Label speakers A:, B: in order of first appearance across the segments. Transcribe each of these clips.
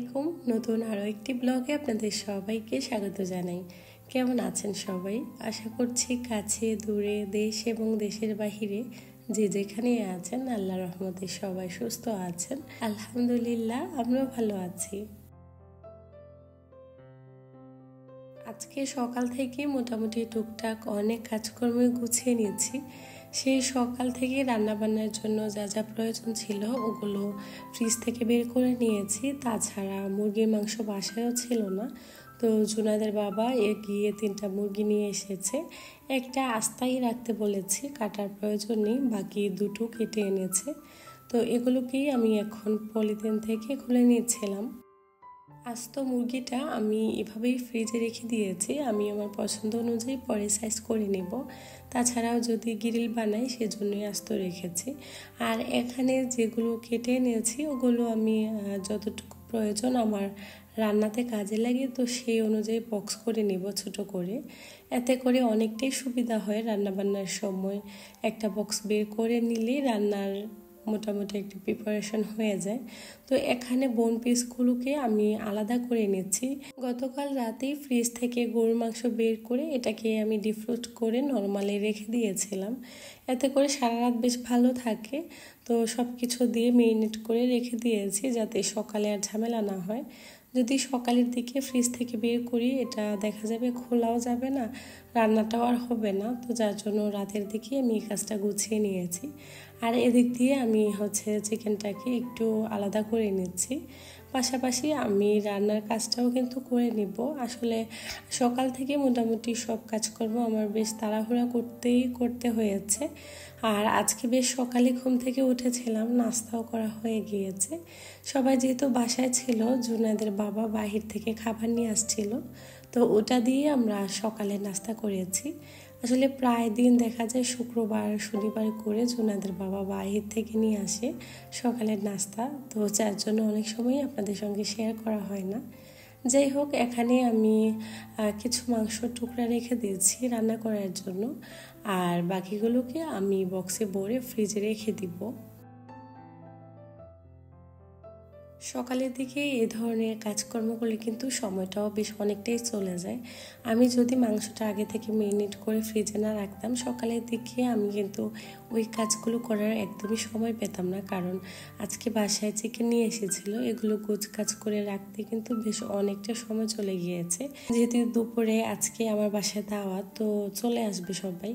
A: আলাইকুম। নতুন আরও একটি ব্লগে আপনাদের সবাইকে স্বাগত জানাই। কেমন আছেন সবাই? আশা করছি কাছে দূরে দেশ এবং দেশের বাহিরে যে যেখানে আছেন আল্লাহর রহমতে সবাই সুস্থ আছেন। আলহামদুলিল্লাহ, আমরাও ভালো আছি। আজকে সকাল থেকে মোটামুটি টুকটাক অনেক কাজকর্ম গুছিয়ে নিয়েছি। সেই সকাল থেকে রান্নাবান্নার জন্য যা যা প্রয়োজন ছিল ওগুলো ফ্রিজ থেকে বের করে নিয়েছি। তাছাড়া মুরগির মাংস বাসায়ও ছিল না, তো জুনাদের বাবা গিয়ে 3টা মুরগি নিয়ে এসেছে। একটা আস্তাই রাখতে বলেছি, কাটার প্রয়োজন নেই, বাকি 2টো কেটে এনেছে। তো এগুলোকেই আমি এখন পলিথিন থেকে খুলে নিচ্ছিলাম। আস্ত মুরগিটা আমি এভাবেই ফ্রিজে রেখে দিয়েছি, আমি আমার পছন্দ অনুযায়ী পরে সাইজ করে নেব। তাছাড়াও যদি গ্রিল বানাই সেজন্যই আস্ত রেখেছি। আর এখানে যেগুলো কেটে নিয়েছি ওগুলো আমি যতটুকু প্রয়োজন আমার রান্নাতে কাজে লাগে, তো সেই অনুযায়ী বক্স করে নেব ছোট করে। এতে করে অনেকটাই সুবিধা হয় রান্নাবান্নার সময়। একটা বক্স বের করে নিলেই রান্নার মোটামুটি একটু প্রিপারেশন হয়ে যায়। তো এখানে বোন পিসগুলোকে আমি আলাদা করে নিচ্ছি। গতকাল রাতেই ফ্রিজ থেকে গরুর মাংস বের করে এটাকে আমি ডিফ্রোস্ট করে নর্মালি রেখে দিয়েছিলাম। এতে করে সারা রাত বেশ ভালো থাকে। তো সব কিছু দিয়ে মেরিনেট করে রেখে দিয়েছি যাতে সকালে আর ঝামেলা না হয়। যদি সকালের দিকে ফ্রিজ থেকে বের করি এটা দেখা যাবে খোলাও যাবে না, রান্নাটাও আর হবে না। তো যার জন্য রাতের দিকে আমি এই কাজটা গুছিয়ে নিয়েছি। আর এদিক দিয়ে আমি চিকেনটাকে একটু আলাদা করে নিচ্ছি। পাশাপাশি আমি রান্নার কাজটাও কিন্তু করে নিব। আসলে সকাল থেকে মোটামুটি সব কাজকর্ম আমার বেশ তাড়াহুড়া করতে হয়েছে। আর আজকে বেশ সকালে ঘুম থেকে উঠেছিলাম, নাস্তাও করা হয়ে গিয়েছে। সবাই যেহেতু বাসায় ছিল, জুনাদের বাবা বাহির থেকে খাবার নিয়ে আসছিল, তো ওটা দিয়ে আমরা সকালে নাস্তা করেছি। আসলে প্রায় দিন দেখা যায় শুক্রবার শনিবার করে জুনাদের বাবা বাহির থেকে নিয়ে আসে সকালের নাস্তা, তো যার জন্য অনেক সময় আপনাদের সঙ্গে শেয়ার করা হয় না। যাই হোক, এখানে আমি কিছু মাংস টুকরা রেখে দিয়েছি রান্না করার জন্য, আর বাকিগুলোকে আমি বক্সে ভরে ফ্রিজে রেখে দিব। সকালের দিকে এই ধরনের কাজকর্ম করলে কিন্তু সময়টাও বেশ অনেকটাই চলে যায়। আমি যদি মাংসটা আগে থেকে মেরিনেট করে ফ্রিজে না রাখতাম, সকালের দিকে আমি কিন্তু ওই কাজগুলো করার একদমই সময় পেতাম না, কারণ আজকে বাসায় চিকেন নিয়ে এসেছিলো। এগুলো কাজ করে রাখতে কিন্তু বেশ অনেকটা সময় চলে গিয়েছে। যেহেতু দুপুরে আজকে আমার বাসায় দাওয়াত, তো চলে আসবে সবাই,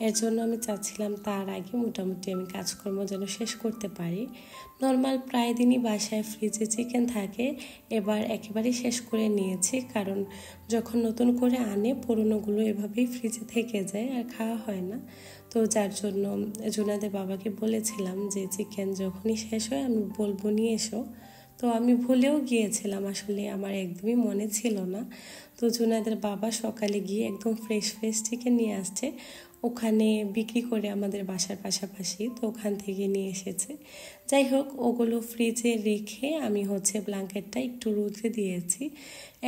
A: এর জন্য আমি চাচ্ছিলাম তার আগে মোটামুটি আমি কাজকর্ম যেন শেষ করতে পারি। নর্মাল প্রায় দিনই বাসায় ফ্রিজে চিকেন থাকে, এবার একেবারেই শেষ করে নিয়েছি, কারণ যখন নতুন করে আনে পুরনোগুলো এভাবেই ফ্রিজে থেকে যায় আর খাওয়া হয় না। তো যার জন্য জুনাদের বাবাকে বলেছিলাম যে চিকেন যখনই শেষ হয় আমি বলবো নিয়ে এসো। তো আমি ভুলেও গিয়েছিলাম, আসলে আমার একদমই মনে ছিল না। তো জুনাদের বাবা সকালে গিয়ে একদম ফ্রেশ চিকেন নিয়ে আসছে, ওখানে বিক্রি করে আমাদের বাসার পাশাপাশি, তো ওখান থেকে নিয়ে এসেছে। যাই হোক, ওগুলো ফ্রিজে রেখে আমি ব্ল্যাঙ্কেটটা একটু রোদে দিয়েছি।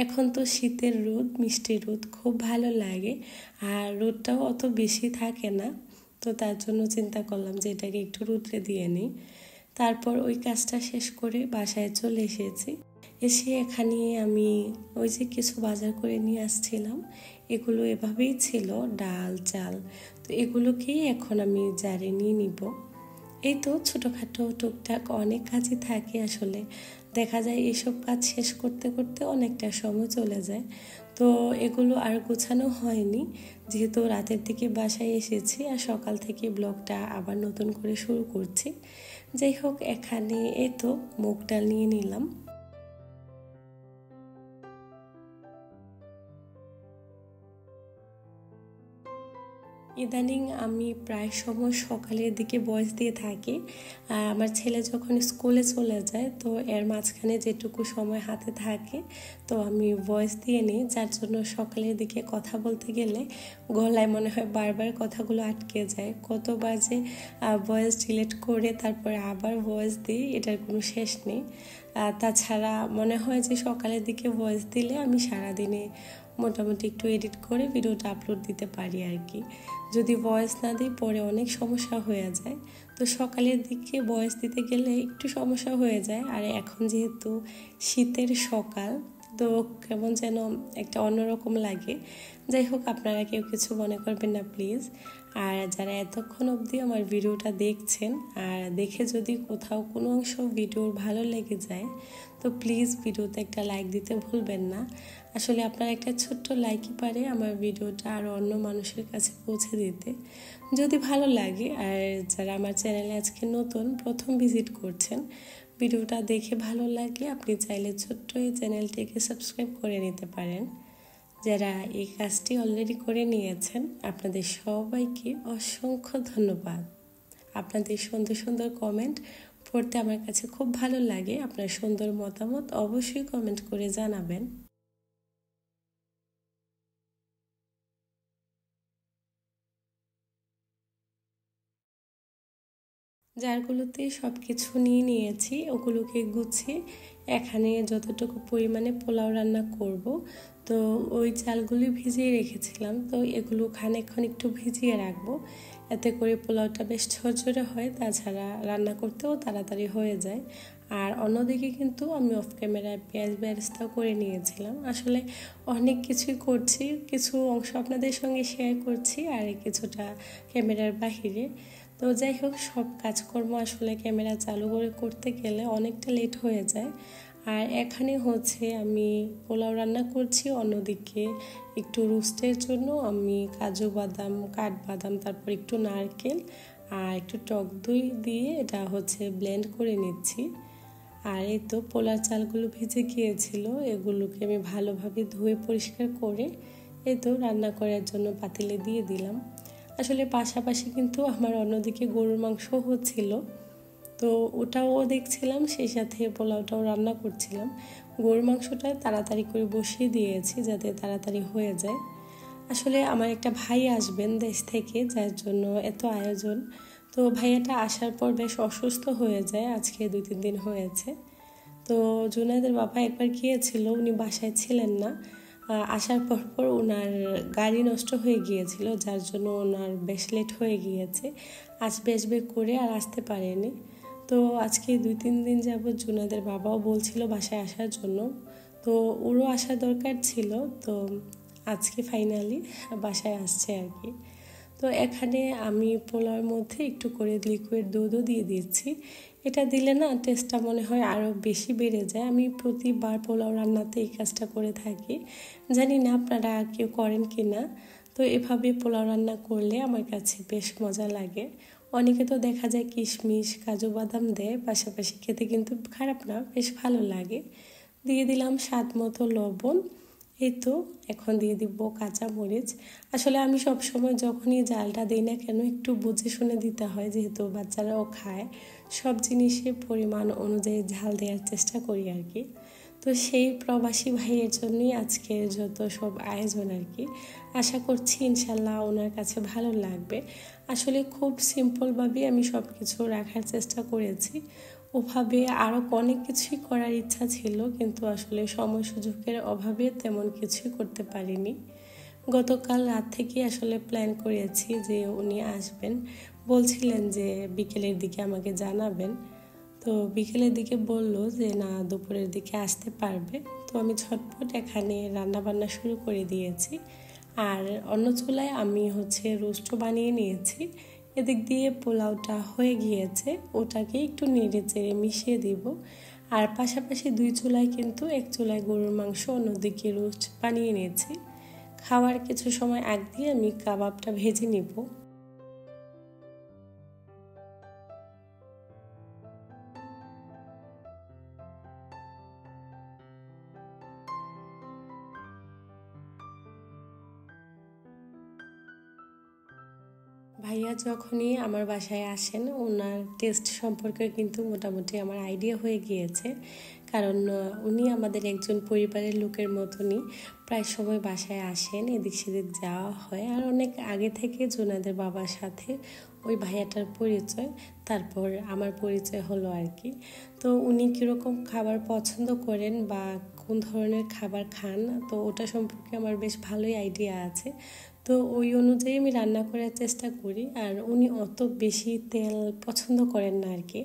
A: এখন তো শীতের রোদ, মিষ্টি রোদ খুব ভালো লাগে, আর রোদটাও অত বেশি থাকে না, তো তার জন্য চিন্তা করলাম যে এটাকে একটু রোদে দিয়ে নিই। তারপর ওই কাজটা শেষ করে বাসায় চলে এসেছি। এসে এখানে আমি ওই যে কিছু বাজার করে নিয়ে আসছিলাম, এগুলো এভাবেই ছিল, ডাল চাল, তো এগুলোকেই এখন আমি জারে নিয়ে নিব। এই তো ছোটোখাটো টুকটাক অনেক কাজই থাকে, আসলে দেখা যায় এসব কাজ শেষ করতে করতে অনেকটা সময় চলে যায়। তো এগুলো আর গোছানো হয়নি, যেহেতু রাতের দিকে বাসায় এসেছি আর সকাল থেকে ব্লগটা আবার নতুন করে শুরু করছি। যাই হোক, এখানে এই তো মুগ ডাল নিয়ে নিলাম। ইদানিং আমি প্রায় সময় সকালের দিকে ভয়েস দিয়ে থাকি। আমার ছেলে যখন স্কুলে চলে যায়, তো এর মাঝখানে যেটুকু সময় হাতে থাকে তো আমি ভয়েস দিয়ে নিই, যার জন্য সকালের দিকে কথা বলতে গেলে গলায় মনে হয় বারবার কথাগুলো আটকে যায়। কতবার যে ভয়েস ডিলিট করে তারপরে আবার ভয়েস দিই, এটার কোনো শেষ নেই। তাছাড়া মনে হয় যে সকালের দিকে ভয়েস দিলে আমি সারাদিনে মোটামুটি একটু এডিট করে ভিডিওটা আপলোড দিতে পারি আর কি। যদি ভয়েস না দিই পরে অনেক সমস্যা হয়ে যায়। তো সকালের দিকে ভয়েস দিতে গেলে একটু সমস্যা হয়ে যায়। আর এখন যেহেতু শীতের সকাল, তো কেমন যেন একটা অন্যরকম লাগে। যাই হোক, আপনারা কেউ কিছু মনে করবেন না প্লিজ। আর যারা এতক্ষণ অবধি আমার ভিডিওটা দেখছেন আর দেখে যদি কোথাও কোনো অংশ ভিডিওর ভালো লেগে যায়, তো প্লিজ ভিডিওতে একটা লাইক দিতে ভুলবেন না। আসলে আপনার একটা ছোট্ট লাইকই পারে আমার ভিডিওটা আরও অন্য মানুষের কাছে পৌঁছে দিতে, যদি ভালো লাগে। আর যারা আমার চ্যানেলে আজকে নতুন প্রথম ভিজিট করছেন, ভিডিওটা দেখে ভালো লাগলে আপনি চাইলে ছোট্ট এই চ্যানেলটিকে সাবস্ক্রাইব করে নিতে পারেন। যারা এই কাজটি অলরেডি করে নিয়েছেন আপনাদের সবাইকে অসংখ্য ধন্যবাদ। আপনাদের সুন্দর সুন্দর কমেন্ট পড়তে আমার কাছে খুব ভালো লাগে। আপনার সুন্দর মতামত অবশ্যই কমেন্ট করে জানাবেন। জারগুলোতে সব কিছু নিয়ে নিয়েছি, ওগুলোকে গুছিয়ে এখানে যতটুকু পরিমাণে পোলাও রান্না করব, তো ওই চালগুলি ভিজিয়ে রেখেছিলাম। তো এগুলো খানিকক্ষণ একটু ভিজিয়ে রাখবো, এতে করে পোলাওটা বেশ ঝরঝরে হয়, তাছাড়া রান্না করতেও তাড়াতাড়ি হয়ে যায়। আর অন্যদিকে কিন্তু আমি অফ ক্যামেরায় পেঁয়াজ বেরেস্তাও করে নিয়েছিলাম। আসলে অনেক কিছুই করছি, কিছু অংশ আপনাদের সঙ্গে শেয়ার করছি আর কিছুটা ক্যামেরার বাহিরে। তো যাই হোক, সব কাজকর্ম আসলে ক্যামেরা চালু করে করতে গেলে অনেকটা লেট হয়ে যায়। আর এখানে হচ্ছে আমি পোলাও রান্না করছি, অন্যদিকে একটু রোস্টের জন্য আমি কাজু বাদাম, কাঠবাদাম, তারপর একটু নারকেল আর একটু টক দই দিয়ে এটা হচ্ছে ব্লেন্ড করে নিচ্ছি। আর এই তো পোলার চালগুলো ভিজে গিয়েছিল, এগুলোকে আমি ভালোভাবে ধুয়ে পরিষ্কার করে এই তো রান্না করার জন্য পাতিলে দিয়ে দিলাম। আসলে পাশাপাশি কিন্তু আমার অন্যদিকে গরুর মাংস হচ্ছিল, তো ওটাও দেখছিলাম, সেই সাথে পোলাওটাও রান্না করছিলাম। গরুর মাংসটা তাড়াতাড়ি করে বসিয়ে দিয়েছি যাতে তাড়াতাড়ি হয়ে যায়। আসলে আমার একটা ভাই আসবেন দেশ থেকে, যার জন্য এত আয়োজন। তো ভাইয়াটা আসার পর বেশ অসুস্থ হয়ে যায়, আজকে 2-3 দিন হয়েছে। তো জুনায়েদের বাবা একবার গিয়েছিল, উনি বাসায় ছিলেন না। আসার পর ওনার গাড়ি নষ্ট হয়ে গিয়েছিল, যার জন্য ওনার বেশ লেট হয়ে গিয়েছে, আসবে করে আর আসতে পারেনি। তো আজকে 2-3 দিন যাবৎ জুনায়েদের বাবাও বলছিল বাসায় আসার জন্য, তো ওরও আসার দরকার ছিল। তো আজকে ফাইনালি বাসায় আসছে আর কি। তো এখানে আমি পোলাওর মধ্যে একটু করে লিকুইড দুধও দিয়ে দিচ্ছি। এটা দিলে না টেস্টটা মনে হয় আরও বেশি বেড়ে যায়। আমি প্রতিবার পোলাও রান্নাতে এই কাজটা করে থাকি, জানি না আপনারা কেউ করেন কি না। তো এভাবে পোলাও রান্না করলে আমার কাছে বেশ মজা লাগে। অনেকে তো দেখা যায় কিশমিশ, কাজু বাদাম দেয়, পাশাপাশি খেতে কিন্তু খারাপ না, বেশ ভালো লাগে। দিয়ে দিলাম স্বাদ মতো লবণ। এই তো এখন দিয়ে দিব কাঁচা মরিচ। আসলে আমি সবসময় যখনই জালটা দিই না কেন একটু বুঝে শুনে দিতে হয়, যেহেতু বাচ্চারাও খায়, সব জিনিসের পরিমাণ অনুযায়ী ঝাল দেওয়ার চেষ্টা করি আর কি। তো সেই প্রবাসী ভাইয়ের জন্যই আজকের যত সব আয়োজন আর কি। আশা করছি ইনশাল্লাহ ওনার কাছে ভালো লাগবে। আসলে খুব সিম্পলভাবেই আমি সব কিছু রাখার চেষ্টা করেছি। ওভাবে আরও অনেক কিছুই করার ইচ্ছা ছিল, কিন্তু আসলে সময় সুযোগের অভাবে তেমন কিছুই করতে পারিনি। গতকাল রাত থেকে আসলে প্ল্যান করেছি যে উনি আসবেন, বলছিলেন যে বিকেলের দিকে আমাকে জানাবেন। তো বিকেলের দিকে বলল যে না, দুপুরের দিকে আসতে পারবে। তো আমি ঝটপট এখানে রান্না বান্না শুরু করে দিয়েছি। আর অন্য চুলায় আমি হচ্ছে রোস্টও বানিয়ে নিয়েছি। এদিক দিয়ে পোলাওটা হয়ে গিয়েছে, ওটাকে একটু নেড়ে চেড়ে মিশিয়ে দিব। আর পাশাপাশি 2 চুলায় কিন্তু এক চুলায় গরুর মাংস, অন্যদিকে রোস্ট বানিয়ে নিয়েছি। খাওয়ার কিছু সময় আগ দিয়ে আমি কাবাবটা ভেজে নিব। ভাইয়া যখনই আমার বাসায় আসেন ওনার টেস্ট সম্পর্কে কিন্তু মোটামুটি আমার আইডিয়া হয়ে গিয়েছে, কারণ উনি আমাদের একজন পরিবারের লোকের মতনই প্রায় সময় বাসায় আসেন, এদিক সেদিক যাওয়া হয়। আর অনেক আগে থেকে জুনায়েদের বাবার সাথে ওই ভাইয়াটার পরিচয়, তারপর আমার পরিচয় হলো আর কি। তো উনি কীরকম খাবার পছন্দ করেন বা কোন ধরনের খাবার খান, তো ওটা সম্পর্কে আমার বেশ ভালোই আইডিয়া আছে। তো ওই অনুযায়ী আমি রান্না করার চেষ্টা করি। আর উনি অত বেশি তেল পছন্দ করেন না আর কি।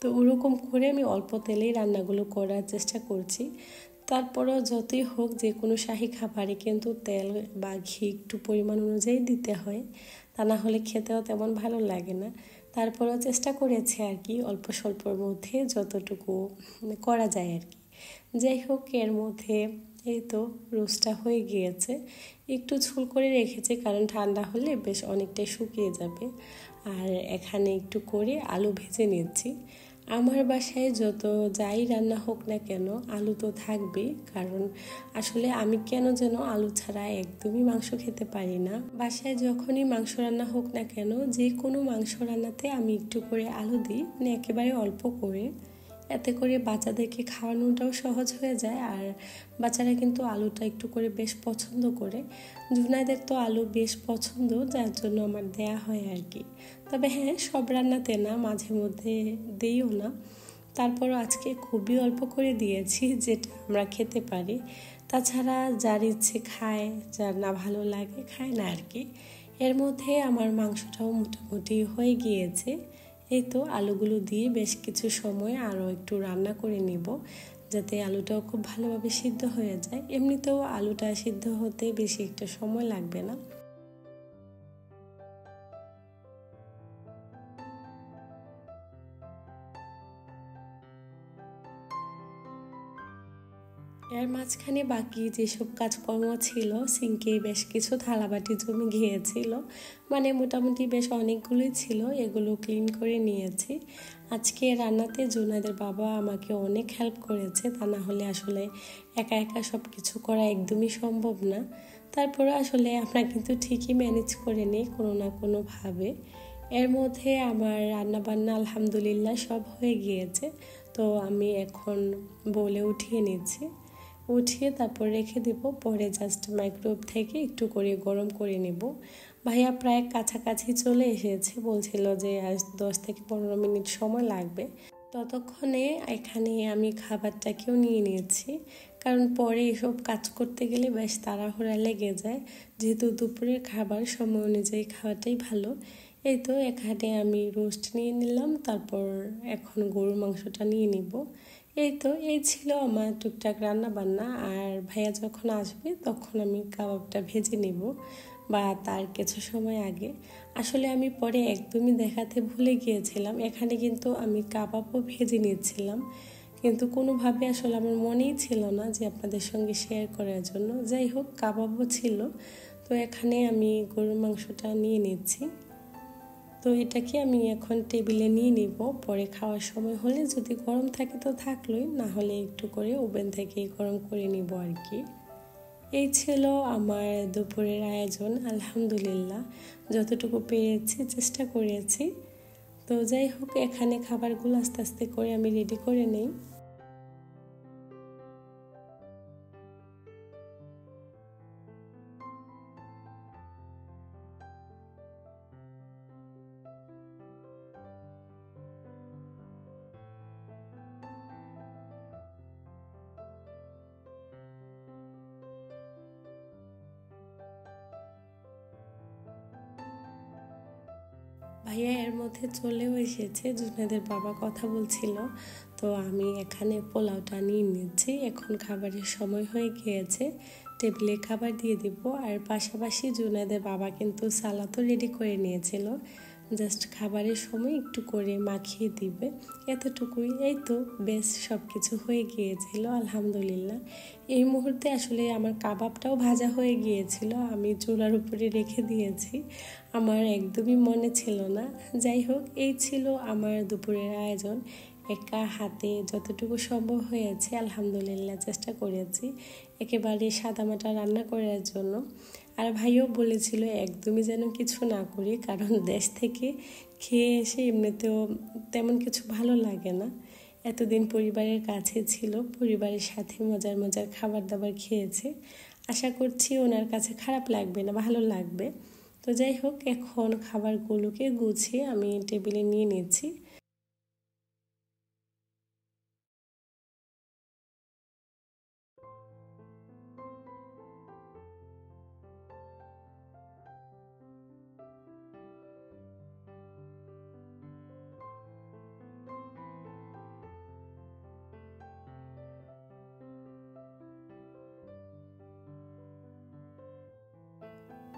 A: তো ওরকম করে আমি অল্প তেলেই রান্নাগুলো করার চেষ্টা করছি। তারপরেও যতই হোক, যে কোনো শাহী খাবারে কিন্তু তেল বা ঘি একটু পরিমাণ অনুযায়ী দিতে হয়, তা না হলে খেতেও তেমন ভালো লাগে না। তারপরেও চেষ্টা করেছি আর কি, অল্প স্বল্পর মধ্যে যতটুকু করা যায় আর কি। যাই হোক, এর মধ্যে এই তো রোস্টটা হয়ে গিয়েছে। একটু ঝোল করে রেখেছি, কারণ ঠান্ডা হলে বেশ অনেকটাই শুকিয়ে যাবে। আর এখানে একটু করে আলু ভেজে নিচ্ছি। আমার বাসায় যত যাই রান্না হোক না কেন, আলু তো থাকবেই। কারণ আসলে আমি কেন যেন আলু ছাড়া একদমই মাংস খেতে পারি না। বাসায় যখনই মাংস রান্না হোক না কেন, যে কোনো মাংস রান্নাতে আমি একটু করে আলু দিই, মানে একেবারে অল্প করে। এতে করে বাচ্চাদেরকে খাওয়ানোটাও সহজ হয়ে যায়। আর বাচ্চারা কিন্তু আলুটা একটু করে বেশ পছন্দ করে। জুনায়েদের তো আলু বেশ পছন্দ, যার জন্য আমার দেয়া হয় আর কি। তবে হ্যাঁ, সব রান্নাতে না, মাঝে মধ্যে দিইও না। তারপরও আজকে খুবই অল্প করে দিয়েছি, যেটা আমরা খেতে পারি। তাছাড়া যার ইচ্ছে খায়, যার না ভালো লাগে খায় না আর কি। এর মধ্যে আমার মাংসটাও মোটামুটি হয়ে গিয়েছে। এই তো আলুগুলো দিয়ে বেশ কিছু সময় আরও একটু রান্না করে নিব, যাতে আলুটাও খুব ভালোভাবে সিদ্ধ হয়ে যায়। এমনিতেও আলুটা সিদ্ধ হতে বেশি একটা সময় লাগবে না। এর মাঝখানে বাকি যেসব কাজকর্ম ছিল, সিঙ্কে বেশ কিছু থালাবাটি জমে গিয়েছিল, মানে মোটামুটি বেশ অনেকগুলোই ছিল, এগুলো ক্লিন করে নিয়েছি। আজকে রান্নাতে জুনায়েদের বাবা আমাকে অনেক হেল্প করেছে, তা না হলে আসলে একা একা সব কিছু করা একদমই সম্ভব না। তারপরে আসলে আমরা কিন্তু ঠিকই ম্যানেজ করে নিই কোনো না কোনোভাবে। এর মধ্যে আমার রান্নাবান্না আলহামদুলিল্লাহ সব হয়ে গিয়েছে। তো আমি এখন বলে উঠিয়ে নিচ্ছি, উঠিয়ে তারপর রেখে দেব। পরে জাস্ট মাইক্রোওয়েভ থেকে একটু করে গরম করে নেব। ভাইয়া প্রায় কাছাকাছি চলে এসেছে, বলছিল যে আজ 10 থেকে 15 মিনিট সময় লাগবে। ততক্ষণে এখানে আমি খাবারটাকেও নিয়ে নিয়েছি, কারণ পরে এসব কাজ করতে গেলে বেশ তাড়াহুড়া লেগে যায়। যেহেতু দুপুরের খাবার সময় অনুযায়ী খাওয়াটাই ভালো। এই তো এখানে আমি রোস্ট নিয়ে নিলাম, তারপর এখন গরুর মাংসটা নিয়ে নিব। এই তো এই ছিল আমার টুকটাক রান্না বান্না। আর ভাইয়া যখন আসবে তখন আমি কাবাবটা ভেজে নিব, বা তার কিছু সময় আগে। আসলে আমি পরে একদমই দেখাতে ভুলে গিয়েছিলাম, এখানে কিন্তু আমি কাবাবও ভেজে নিয়েছিলাম, কিন্তু কোনোভাবে আসলে আমার মনেই ছিল না যে আপনাদের সঙ্গে শেয়ার করার জন্য। যাই হোক, কাবাবও ছিল। তো এখানে আমি গরুর মাংসটা নিয়ে নিচ্ছি। তো এটাকে আমি এখন টেবিলে নিয়ে নিব, পরে খাওয়ার সময় হলে যদি গরম থাকে তো থাকলোই, না হলে একটু করে ওভেন থেকে গরম করে নিব আর কি। এই ছিল আমার দুপুরের আয়োজন। আলহামদুলিল্লাহ যতটুকু পেরেছি চেষ্টা করেছি। তো যাই হোক, এখানে খাবারগুলো আস্তে আস্তে করে আমি রেডি করে নেই। ভাইয়া এর মধ্যে চলেও এসেছে, জুনায়েদের বাবা কথা বলছিল। তো আমি এখানে পোলাওটা নিয়ে নিচ্ছি। এখন খাবারের সময় হয়ে গিয়েছে, টেবিলে খাবার দিয়ে দিব। আর পাশাপাশি জুনায়েদের বাবা কিন্তু সালাদও রেডি করে নিয়েছিল, জাস্ট খাবারের সময় একটু করে মাখিয়ে দিবে, এতটুকুই। এই তো বেশ সব কিছু হয়ে গিয়েছিল আলহামদুলিল্লাহ। এই মুহূর্তে আসলে আমার কাবাবটাও ভাজা হয়ে গিয়েছিল, আমি চুলার উপরে রেখে দিয়েছি, আমার একদমই মনে ছিল না। যাই হোক, এই ছিল আমার দুপুরের আয়োজন। একা হাতে যতটুকু সম্ভব হয়েছে আলহামদুলিল্লাহ চেষ্টা করেছি একেবারে সাদামাটা রান্না করার জন্য। আর ভাইও বলেছিল একদমই যেন কিছু না করি, কারণ দেশ থেকে খেয়ে এসে এমনিতেও তেমন কিছু ভালো লাগে না। এতদিন পরিবারের কাছে ছিল, পরিবারের সাথে মজার মজার খাবার দাবার খেয়েছে। আশা করছি ওনার কাছে খারাপ লাগবে না, ভালো লাগবে। তো যাই হোক, এখন খাবারগুলোকে গুছিয়ে আমি টেবিলে নিয়ে নিচ্ছি।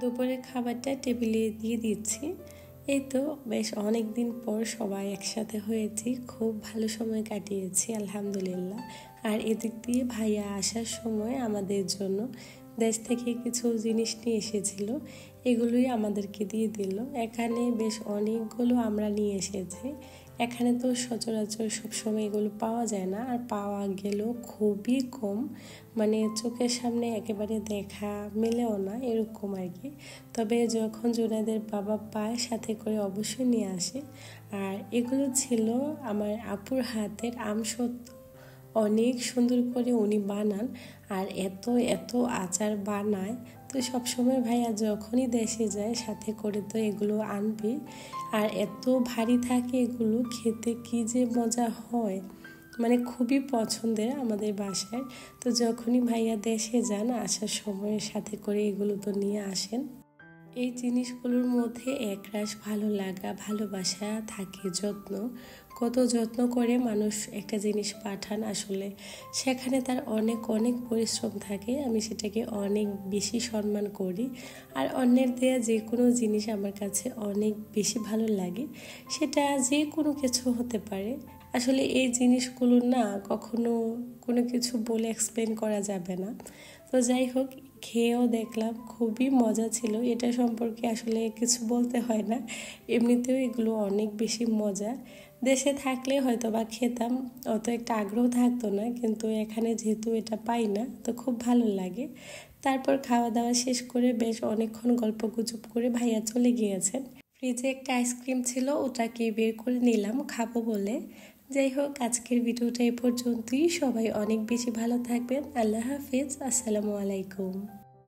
A: দুপুরের খাবারটা টেবিলে দিয়ে দিচ্ছি। এই তো বেশ অনেক দিন পর সবাই একসাথে হয়েছি, খুব ভালো সময় কাটিয়েছি আলহামদুলিল্লাহ। আর এদিক দিয়ে ভাইয়া আসার সময় আমাদের জন্য দেশ থেকে কিছু জিনিস নিয়ে এসেছিল, এগুলোই আমাদেরকে দিয়ে দিল। এখানে বেশ অনেকগুলো আমরা নিয়ে এসেছি। এখানে তো সচরাচর সবসময় এগুলো পাওয়া যায় না, আর পাওয়া গেলেও খুবই কম, মানে চোখের সামনে একেবারে দেখা মেলেও না এরকম আর কি। তবে যখন জুনাইদের বাবা পায় সাথে করে অবশ্যই নিয়ে আসে। আর এগুলো ছিল আমার আপুর হাতের আমসত্ত্ব, অনেক সুন্দর করে উনি বানান, আর এত এত আচার বানায়। তো সবসময় ভাইয়া যখনই দেশে যায় সাথে করে তো এগুলো আনবে, আর এত ভারী থাকে এগুলো, খেতে কি যে মজা হয়, মানে খুবই পছন্দের আমাদের বাসায়। তো যখনই ভাইয়া দেশে যান আসার সময় সাথে করে এগুলো তো নিয়ে আসেন। এই জিনিসগুলোর মধ্যে একরাশ ভালো লাগা, ভালোবাসা থাকে, যত্ন, কত যত্ন করে মানুষ একটা জিনিস পাঠান, আসলে সেখানে তার অনেক অনেক পরিশ্রম থাকে। আমি সেটাকে অনেক বেশি সম্মান করি। আর অন্যের দেয়া যে কোনো জিনিস আমার কাছে অনেক বেশি ভালো লাগে, সেটা যে কোনো কিছু হতে পারে। আসলে এই জিনিসগুলো না কখনো কোনো কিছু বলে এক্সপ্লেন করা যাবে না। তো যাই হোক, খেয়েও দেখলাম খুবই মজা ছিল। এটা সম্পর্কে আসলে কিছু বলতে হয় না, এমনিতেও এগুলো অনেক বেশি মজা। দেশে থাকলে হয়তো বা খেতাম, অত একটা আগ্রহ থাকতো না, কিন্তু এখানে যেহেতু এটা পাই না তো খুব ভালো লাগে। তারপর খাওয়া দাওয়া শেষ করে বেশ অনেকক্ষণ গল্প গুজব করে ভাইয়া চলে গিয়েছেন। ফ্রিজে একটা আইসক্রিম ছিল, ওটাকে বের করে নিলাম খাবো বলে। যাই হোক, আজকের ভিডিওটা এ পর্যন্তই। সবাই অনেক বেশি ভালো থাকবেন। আল্লাহ হাফিজ, আসসালামু আলাইকুম।